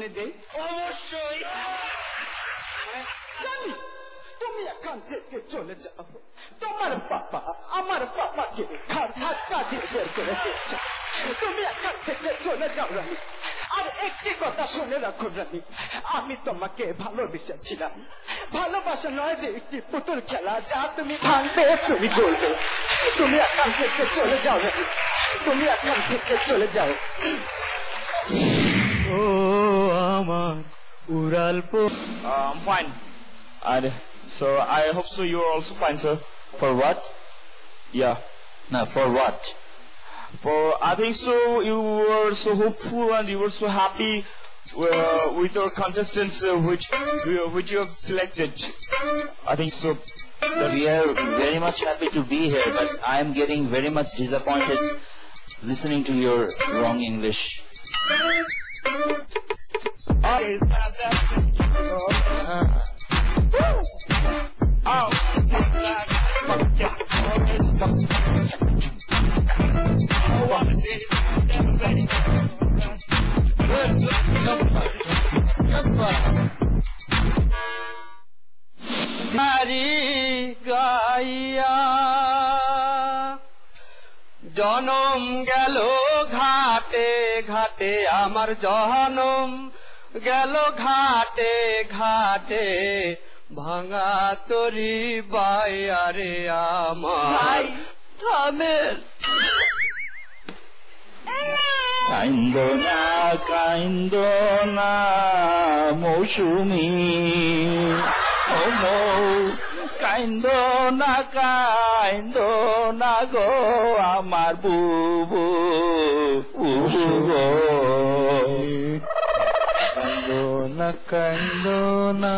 এনে দেই? অবশ্যই। জানি তুমি এখান থেকে চলে যাও, তোমার বাবা আমার বাবাকে ঘাড় ধাক্কা দিয়ে বের করে দিয়েছে। তুমি এখান থেকে চলে যাও রানী। আর একটি কথা শুনে রাখো রানী, আমি তোমাকে ভালোবেসেছিলাম। ভালোবাসা নয় যে একটি পুতুল খেলা যা তুমি ভাঙবে তুমি বলবে। তুমি এখান থেকে চলে যাও রানী, তুমি এখান থেকে চলে যাও। ও আমার উড়াল Fine. And so I hope so you're also fine, sir. For what? Yeah. No, for what? For I think so you were so hopeful and you were so happy with your contestants which you have selected. I think so. We are very much happy to be here, but I am getting very much disappointed listening to your wrong English. গাইয়া জনম গেল ঘাটে ঘাটে, আমার জনম গেল ঘাটে ঘাটে, ভাঙা তরি বাইয়ারে আমার। কাইন্দ না মৌসুমী, কাইন্দ না গো আমার বুবু গো, কাইন্দ না